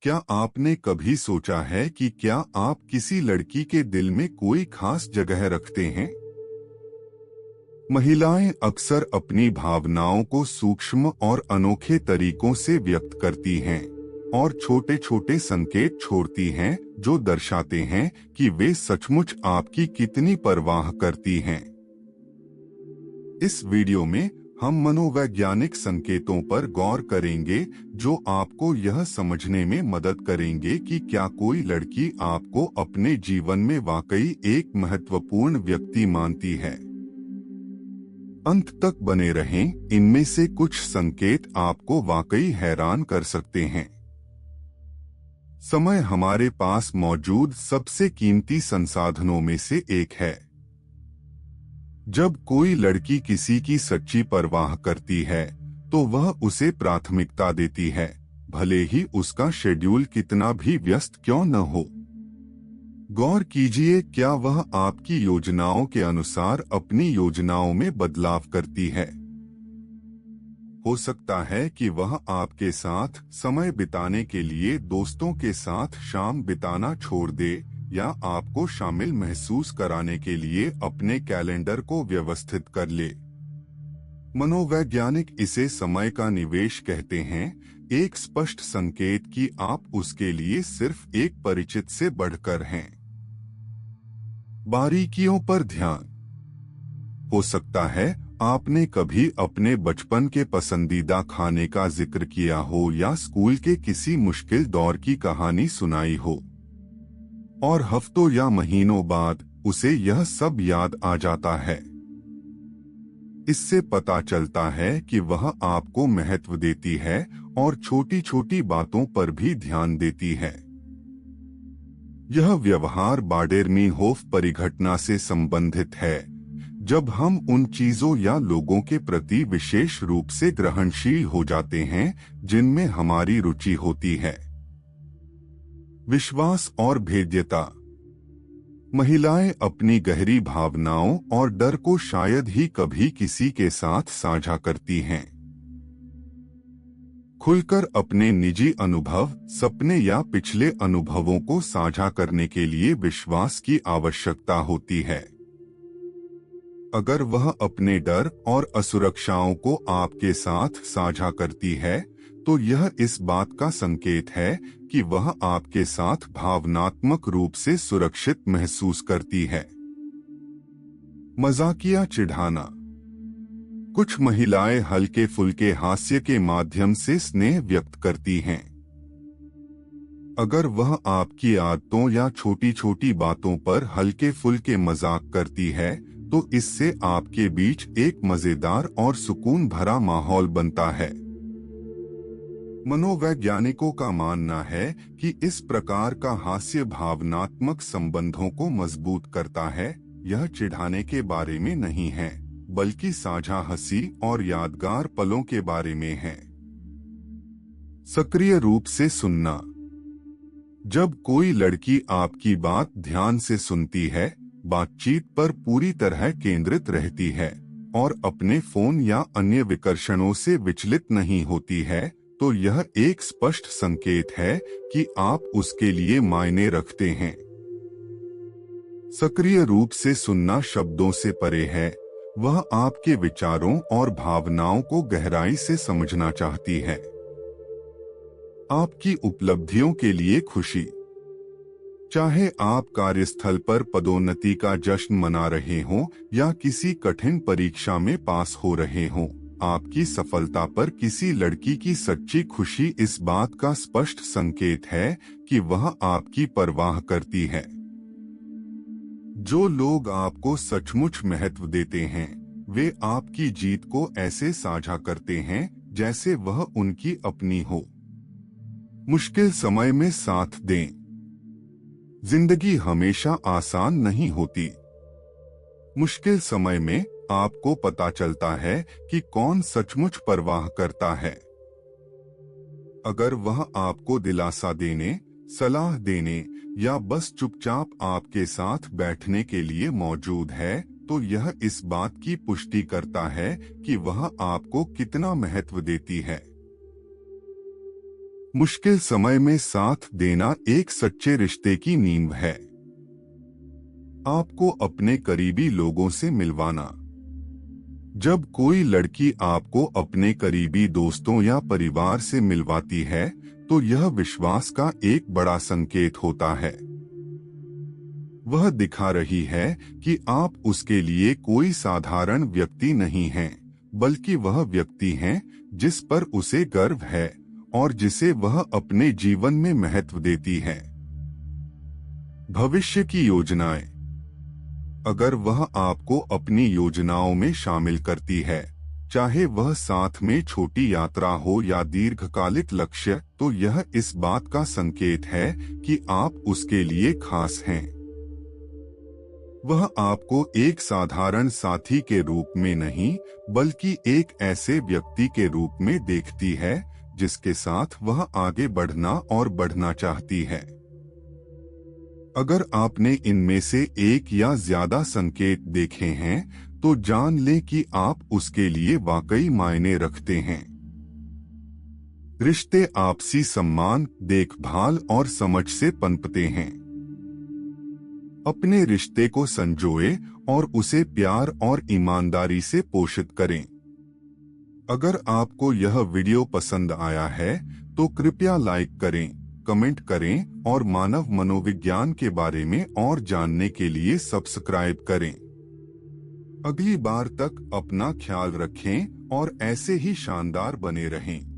क्या आपने कभी सोचा है कि क्या आप किसी लड़की के दिल में कोई खास जगह रखते हैं? महिलाएं अक्सर अपनी भावनाओं को सूक्ष्म और अनोखे तरीकों से व्यक्त करती हैं और छोटे छोटे संकेत छोड़ती हैं जो दर्शाते हैं कि वे सचमुच आपकी कितनी परवाह करती हैं। इस वीडियो में हम मनोवैज्ञानिक संकेतों पर गौर करेंगे जो आपको यह समझने में मदद करेंगे कि क्या कोई लड़की आपको अपने जीवन में वाकई एक महत्वपूर्ण व्यक्ति मानती है। अंत तक बने रहें, इनमें से कुछ संकेत आपको वाकई हैरान कर सकते हैं। समय हमारे पास मौजूद सबसे कीमती संसाधनों में से एक है। जब कोई लड़की किसी की सच्ची परवाह करती है तो वह उसे प्राथमिकता देती है, भले ही उसका शेड्यूल कितना भी व्यस्त क्यों न हो। गौर कीजिए, क्या वह आपकी योजनाओं के अनुसार अपनी योजनाओं में बदलाव करती है। हो सकता है कि वह आपके साथ समय बिताने के लिए दोस्तों के साथ शाम बिताना छोड़ दे या आपको शामिल महसूस कराने के लिए अपने कैलेंडर को व्यवस्थित कर ले। मनोवैज्ञानिक इसे समय का निवेश कहते हैं, एक स्पष्ट संकेत कि आप उसके लिए सिर्फ एक परिचित से बढ़कर हैं। बारीकियों पर ध्यान। हो सकता है आपने कभी अपने बचपन के पसंदीदा खाने का जिक्र किया हो या स्कूल के किसी मुश्किल दौर की कहानी सुनाई हो, और हफ्तों या महीनों बाद उसे यह सब याद आ जाता है। इससे पता चलता है कि वह आपको महत्व देती है और छोटी छोटी बातों पर भी ध्यान देती है। यह व्यवहार बाडेर-मीनहोफ परिघटना से संबंधित है, जब हम उन चीजों या लोगों के प्रति विशेष रूप से ग्रहणशील हो जाते हैं जिनमें हमारी रुचि होती है। विश्वास और भेद्यता। महिलाएं अपनी गहरी भावनाओं और डर को शायद ही कभी किसी के साथ साझा करती हैं। खुलकर अपने निजी अनुभव, सपने या पिछले अनुभवों को साझा करने के लिए विश्वास की आवश्यकता होती है। अगर वह अपने डर और असुरक्षाओं को आपके साथ साझा करती है तो यह इस बात का संकेत है कि वह आपके साथ भावनात्मक रूप से सुरक्षित महसूस करती है। मजाकिया चिढ़ाना। कुछ महिलाएं हल्के फुल्के हास्य के माध्यम से स्नेह व्यक्त करती हैं। अगर वह आपकी आदतों या छोटी छोटी बातों पर हल्के फुल्के मजाक करती है तो इससे आपके बीच एक मजेदार और सुकून भरा माहौल बनता है। मनोवैज्ञानिकों का मानना है कि इस प्रकार का हास्य भावनात्मक संबंधों को मजबूत करता है। यह चिढ़ाने के बारे में नहीं है, बल्कि साझा हंसी और यादगार पलों के बारे में है। सक्रिय रूप से सुनना। जब कोई लड़की आपकी बात ध्यान से सुनती है, बातचीत पर पूरी तरह केंद्रित रहती है और अपने फोन या अन्य विकर्षणों से विचलित नहीं होती है, तो यह एक स्पष्ट संकेत है कि आप उसके लिए मायने रखते हैं। सक्रिय रूप से सुनना शब्दों से परे है, वह आपके विचारों और भावनाओं को गहराई से समझना चाहती है। आपकी उपलब्धियों के लिए खुशी। चाहे आप कार्यस्थल पर पदोन्नति का जश्न मना रहे हों या किसी कठिन परीक्षा में पास हो रहे हों, आपकी सफलता पर किसी लड़की की सच्ची खुशी इस बात का स्पष्ट संकेत है कि वह आपकी परवाह करती है। जो लोग आपको सचमुच महत्व देते हैं, वे आपकी जीत को ऐसे साझा करते हैं जैसे वह उनकी अपनी हो। मुश्किल समय में साथ दें। जिंदगी हमेशा आसान नहीं होती। मुश्किल समय में आपको पता चलता है कि कौन सचमुच परवाह करता है। अगर वह आपको दिलासा देने, सलाह देने या बस चुपचाप आपके साथ बैठने के लिए मौजूद है, तो यह इस बात की पुष्टि करता है कि वह आपको कितना महत्व देती है। मुश्किल समय में साथ देना एक सच्चे रिश्ते की नींव है। आपको अपने करीबी लोगों से मिलवाना। जब कोई लड़की आपको अपने करीबी दोस्तों या परिवार से मिलवाती है तो यह विश्वास का एक बड़ा संकेत होता है। वह दिखा रही है कि आप उसके लिए कोई साधारण व्यक्ति नहीं हैं, बल्कि वह व्यक्ति हैं जिस पर उसे गर्व है और जिसे वह अपने जीवन में महत्व देती है। भविष्य की योजनाएं। अगर वह आपको अपनी योजनाओं में शामिल करती है, चाहे वह साथ में छोटी यात्रा हो या दीर्घकालिक लक्ष्य, तो यह इस बात का संकेत है कि आप उसके लिए खास हैं। वह आपको एक साधारण साथी के रूप में नहीं, बल्कि एक ऐसे व्यक्ति के रूप में देखती है जिसके साथ वह आगे बढ़ना और बढ़ना चाहती है। अगर आपने इनमें से एक या ज्यादा संकेत देखे हैं, तो जान लें कि आप उसके लिए वाकई मायने रखते हैं। रिश्ते आपसी सम्मान, देखभाल और समझ से पनपते हैं। अपने रिश्ते को संजोए और उसे प्यार और ईमानदारी से पोषित करें। अगर आपको यह वीडियो पसंद आया है तो कृपया लाइक करें, कमेंट करें और मानव मनोविज्ञान के बारे में और जानने के लिए सब्सक्राइब करें। अगली बार तक अपना ख्याल रखें और ऐसे ही शानदार बने रहें।